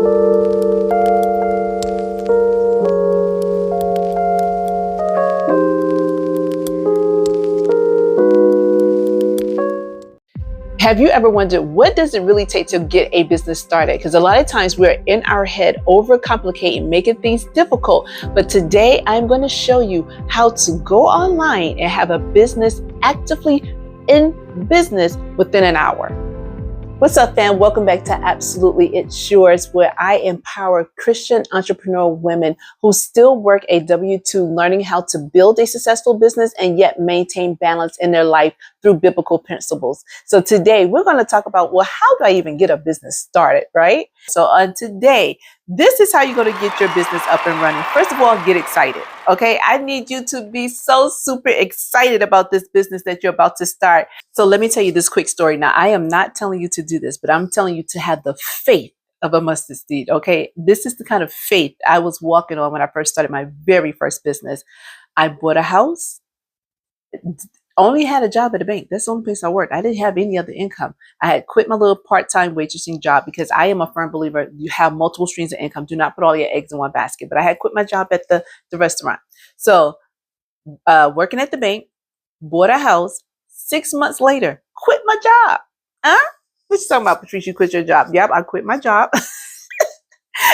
Have you ever wondered, what does it really take to get a business started? Because a lot of times we're in our head overcomplicating, making things difficult. But today I'm going to show you how to go online and have a business actively in business within an hour. What's up, fam? Welcome back to Absolutely It's Yours, where I empower Christian entrepreneurial women who still work a W-2, learning how to build a successful business and yet maintain balance in their life through biblical principles. So today we're going to talk about, well, how do I even get a business started, right? So on today, this is how you're going to get your business up and running. First of all, get excited. Okay, I need you to be so super excited about this business that you're about to start. So let me tell you this quick story. Now, I am not telling you to do this, but I'm telling you to have the faith of a mustard seed. Okay, this is the kind of faith I was walking on when I first started my very first business. I bought a house. Only had a job at a bank. That's the only place I worked. I didn't have any other income. I had quit my little part-time waitressing job because I am a firm believer you have multiple streams of income. Do not put all your eggs in one basket. But I had quit my job at the restaurant. So working at the bank, bought a house. 6 months later, quit my job. Huh? What you talking about, Patricia? You quit your job? Yep, I quit my job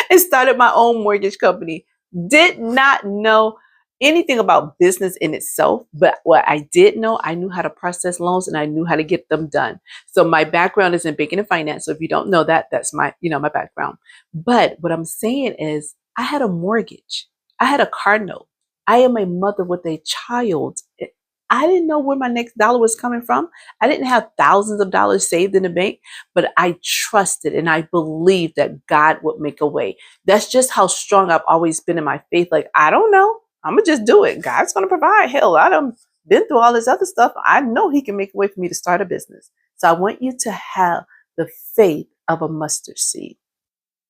and started my own mortgage company. Did not know anything about business in itself, but what I did know, I knew how to process loans and I knew how to get them done. So my background is in banking and finance. So if you don't know that, that's my background. But what I'm saying is I had a mortgage. I had a car note. I am a mother with a child. I didn't know where my next dollar was coming from. I didn't have thousands of dollars saved in the bank, but I trusted and I believed that God would make a way. That's just how strong I've always been in my faith. Like, I don't know. I'm going to just do it. God's going to provide. Hell, I done been through all this other stuff. I know he can make a way for me to start a business. So I want you to have the faith of a mustard seed.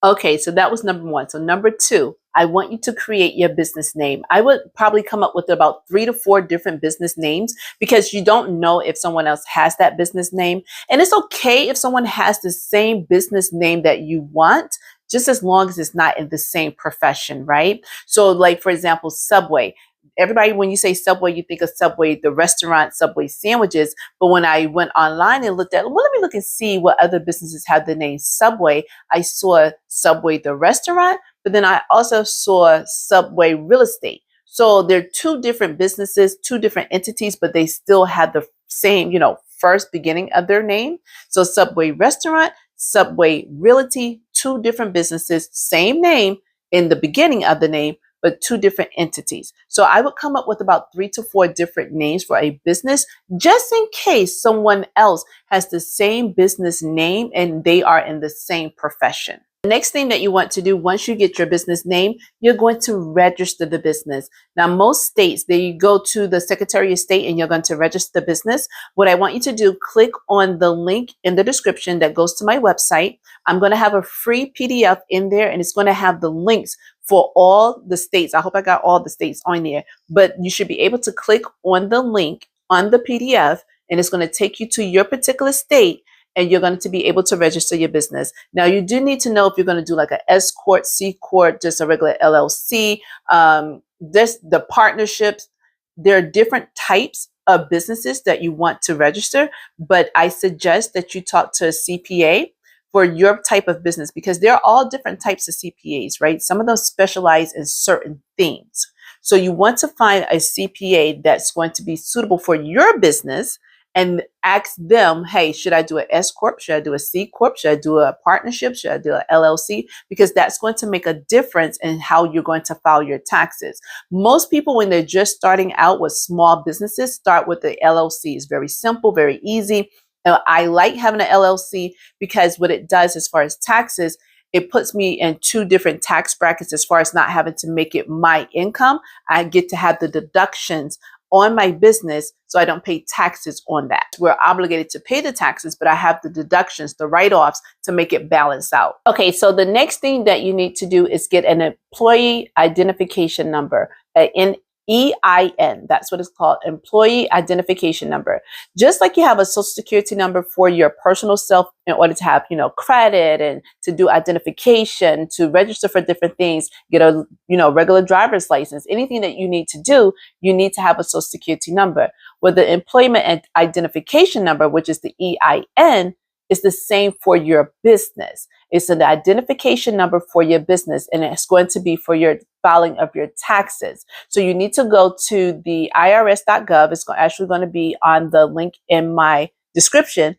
Okay, so that was number one. So number two, I want you to create your business name. I would probably come up with about 3 to 4 different business names because you don't know if someone else has that business name. And it's okay if someone has the same business name that you want, just as long as it's not in the same profession, right? So like, for example, Subway. Everybody, when you say Subway, you think of Subway, the restaurant, Subway sandwiches. But when I went online and looked at, well, let me look and see what other businesses have the name Subway. I saw Subway, the restaurant, but then I also saw Subway Real Estate. So they're 2 different businesses, 2 different entities, but they still have the same, first beginning of their name. So Subway Restaurant, Subway Realty, 2 different businesses, same name in the beginning of the name, but 2 different entities. So I would come up with about 3 to 4 different names for a business, just in case someone else has the same business name and they are in the same profession. The next thing that you want to do once you get your business name, you're going to register the business. Now, most states, they go to the Secretary of State and you're going to register the business. What I want you to do, click on the link in the description that goes to my website. I'm going to have a free PDF in there and it's going to have the links for all the states. I hope I got all the states on there, but you should be able to click on the link on the PDF and it's going to take you to your particular state and you're going to be able to register your business. Now, you do need to know if you're going to do like an S Corp, C Corp, just a regular LLC, the partnerships. There are different types of businesses that you want to register, but I suggest that you talk to a CPA for your type of business because there are all different types of CPAs, right? Some of them specialize in certain things. So you want to find a CPA that's going to be suitable for your business and ask them, hey, should I do an S Corp? Should I do a C Corp? Should I do a partnership? Should I do an LLC? Because that's going to make a difference in how you're going to file your taxes. Most people, when they're just starting out with small businesses, start with the LLC. It's very simple, very easy. I like having an LLC because what it does as far as taxes, it puts me in 2 different tax brackets as far as not having to make it my income. I get to have the deductions on my business, so I don't pay taxes on that. We're obligated to pay the taxes, but I have the deductions, the write-offs to make it balance out. Okay, so the next thing that you need to do is get an employee identification number, an EIN. That's what it's called, Employee Identification Number. Just like you have a social security number for your personal self in order to have, credit and to do identification, to register for different things, get a, regular driver's license, anything that you need to do, you need to have a social security number. With the employment identification number, which is the EIN, is the same for your business. It's an identification number for your business, and it's going to be for your filing of your taxes. So you need to go to the irs.gov. It's actually going to be on the link in my description.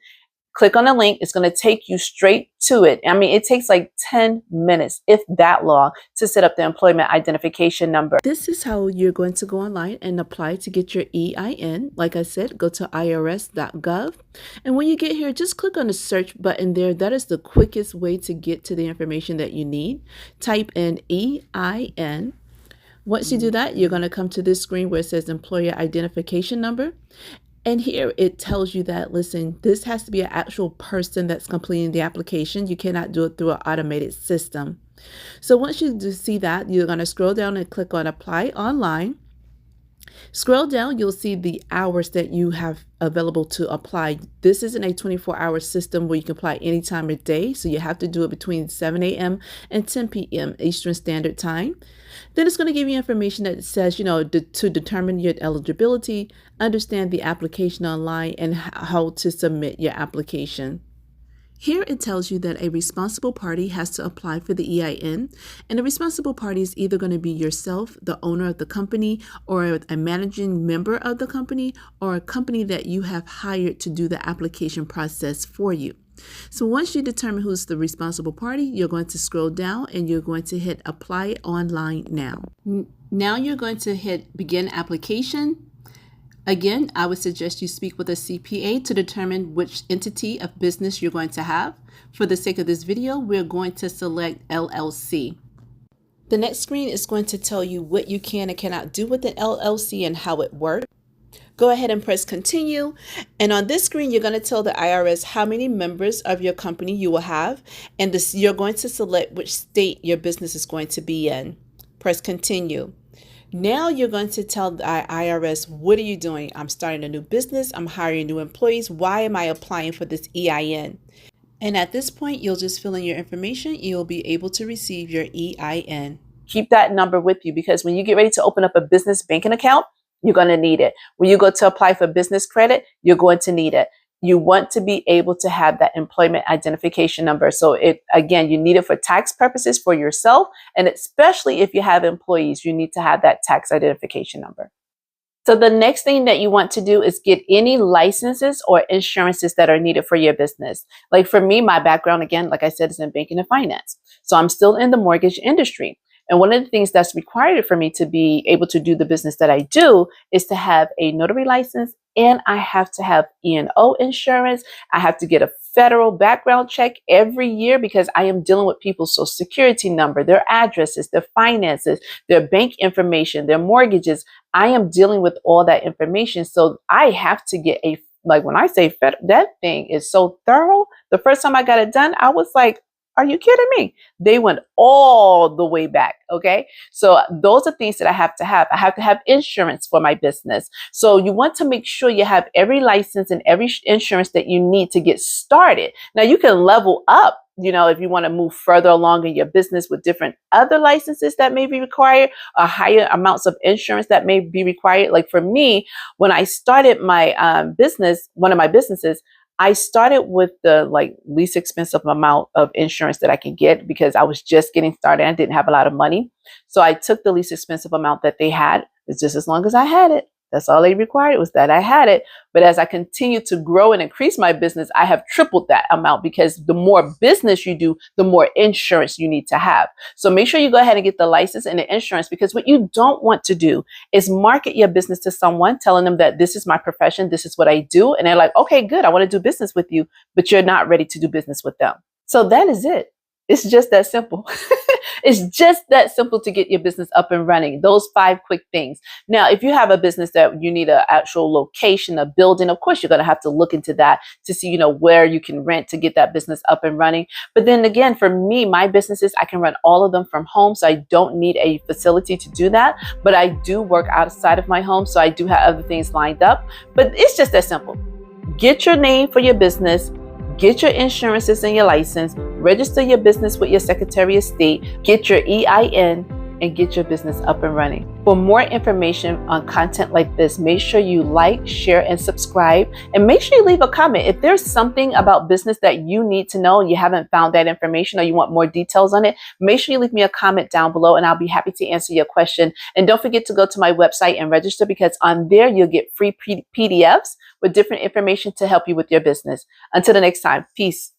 Click on the link. It's going to take you straight to it. I mean, it takes like 10 minutes, if that long, to set up the employment identification number. This is how you're going to go online and apply to get your EIN. Like I said, go to irs.gov. And when you get here, just click on the search button there. That is the quickest way to get to the information that you need. Type in EIN. Once you do that, you're going to come to this screen where it says Employer Identification Number. And here it tells you that, listen, this has to be an actual person that's completing the application. You cannot do it through an automated system. So once you do see that, you're going to scroll down and click on Apply Online. Scroll down, you'll see the hours that you have available to apply. This isn't a 24-hour system where you can apply any time of day. So you have to do it between 7 a.m. and 10 p.m. Eastern Standard Time. Then it's going to give you information that says, to determine your eligibility, understand the application online, and how to submit your application. Here it tells you that a responsible party has to apply for the EIN, and a responsible party is either going to be yourself, the owner of the company, or a managing member of the company, or a company that you have hired to do the application process for you. So once you determine who's the responsible party, you're going to scroll down and you're going to hit Apply Online Now. Now you're going to hit Begin Application. Again, I would suggest you speak with a CPA to determine which entity of business you're going to have. For the sake of this video, we're going to select LLC. The next screen is going to tell you what you can and cannot do with an LLC and how it works. Go ahead and press Continue. And on this screen, you're going to tell the IRS how many members of your company you will have. And you're going to select which state your business is going to be in. Press Continue. Now you're going to tell the IRS, what are you doing? I'm starting a new business. I'm hiring new employees. Why am I applying for this EIN? And at this point, you'll just fill in your information. You'll be able to receive your EIN. Keep that number with you, because when you get ready to open up a business banking account, you're going to need it. When you go to apply for business credit, you're going to need it. You want to be able to have that employment identification number. So again, you need it for tax purposes for yourself. And especially if you have employees, you need to have that tax identification number. So the next thing that you want to do is get any licenses or insurances that are needed for your business. Like for me, my background, again, like I said, is in banking and finance. So I'm still in the mortgage industry. And one of the things that's required for me to be able to do the business that I do is to have a notary license, and I have to have E&O insurance. I have to get a federal background check every year because I am dealing with people's social security number, their addresses, their finances, their bank information, their mortgages. I am dealing with all that information. So I have to get when I say that thing is so thorough. The first time I got it done, I was like, are you kidding me? They went all the way back. Okay. So those are things that I have to have. I have to have insurance for my business. So you want to make sure you have every license and every insurance that you need to get started. Now you can level up, if you want to move further along in your business with different other licenses that may be required, or higher amounts of insurance that may be required. Like for me, when I started my business, one of my businesses, I started with the least expensive amount of insurance that I could get because I was just getting started. I didn't have a lot of money. So I took the least expensive amount that they had. It's just as long as I had it. That's all they required, was that I had it. But as I continued to grow and increase my business, I have tripled that amount, because the more business you do, the more insurance you need to have. So make sure you go ahead and get the license and the insurance, because what you don't want to do is market your business to someone, telling them that this is my profession, this is what I do. And they're like, okay, good, I want to do business with you, but you're not ready to do business with them. So that is it. It's just that simple. It's just that simple to get your business up and running. Those 5 quick things. Now, if you have a business that you need an actual location, a building, of course, you're going to have to look into that to see, where you can rent to get that business up and running. But then again, for me, my businesses, I can run all of them from home. So I don't need a facility to do that. But I do work outside of my home. So I do have other things lined up. But it's just that simple. Get your name for your business. Get your insurances and your license, register your business with your Secretary of State, get your EIN, and get your business up and running. For more information on content like this, make sure you like, share, and subscribe. And make sure you leave a comment. If there's something about business that you need to know and you haven't found that information or you want more details on it, make sure you leave me a comment down below and I'll be happy to answer your question. And don't forget to go to my website and register, because on there you'll get free PDFs with different information to help you with your business. Until the next time, peace.